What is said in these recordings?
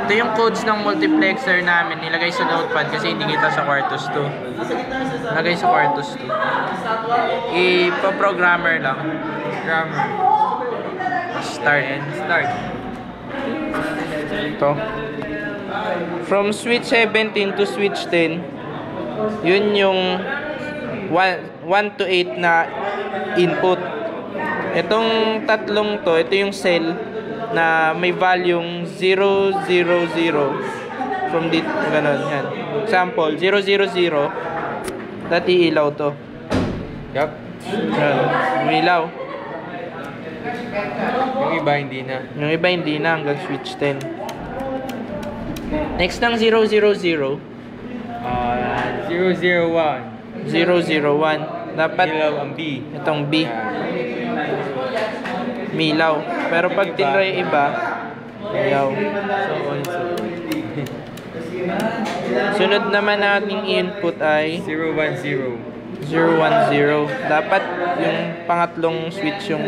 Ito yung codes ng multiplexer namin. Nilagay sa notepad kasi hindi kita sa Quartus 2. Nilagay sa Quartus 2. Ipa-programmer lang. Grammar. Start. And start. Ito. From switch 17 to switch 10, yun yung 1 to 8 na input. Itong tatlong to, ito yung cell na may value 0, 0, 0 from dito, ganun, yan. Example, 0, 0, 0. Dati ilaw to. Yup. Yan, umilaw. Yung iba hindi na. Yung iba hindi na hanggang switch 10. Next ng 0, 0, 0. 001. 0, 0, 1. Dapat Ilaw ang B. itong B. Milaw. Pero pag tinry iba, milaw. So on so forth. Sunod naman nating input ay 010. 0, 1, 0. Dapat yung pangatlong switch yung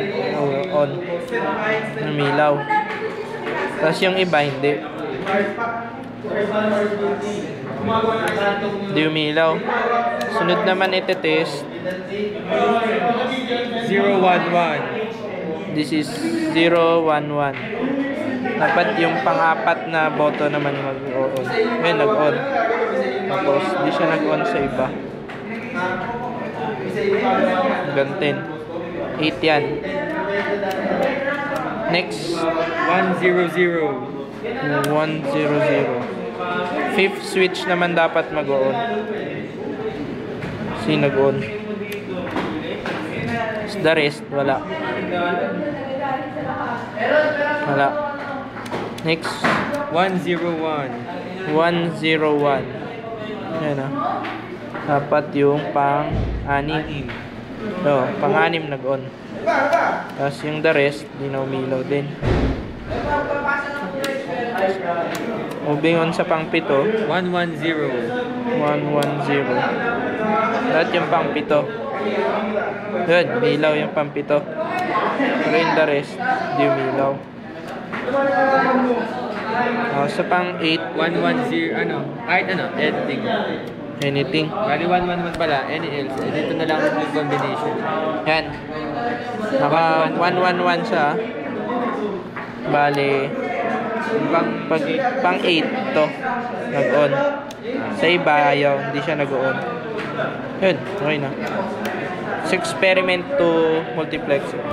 on. Yung milaw. Tapos yung iba hindi. Hindi umilaw. Sunod naman ite-test. 011. This is 0, 1, 1. Dapat yung pang-apat na boto naman mag-on. Ngayon nag-on. Tapos hindi siya nag-on sa iba. Gantin. 8 yan. Next. 100. 1, 0, 0. Fifth switch naman dapat mag-on. Kasi nag-on. The rest, wala. Wala. Next. 101. 101. Yan ah. Dapat yung pang-anim. So, pang-anim nag-on. Tapos yung the rest, di na umilaw din. Moving on sa pang-pito. 110. 110. Lahat yung pang-pito. Yun, umilaw yung pang-pito. Pero yung the rest, di umilaw. Sa pang-8. 110. Ano? Kahit ano? Editing. Anything. Bali 111 pala. Any else? Dito na lang yung combination. Yan. Naka 111 siya. Bali, pang 8 to. Nag-on. Sa iba, ayaw. Hindi siya nag-on. Yun. Okay na. Experiment to multiplexer.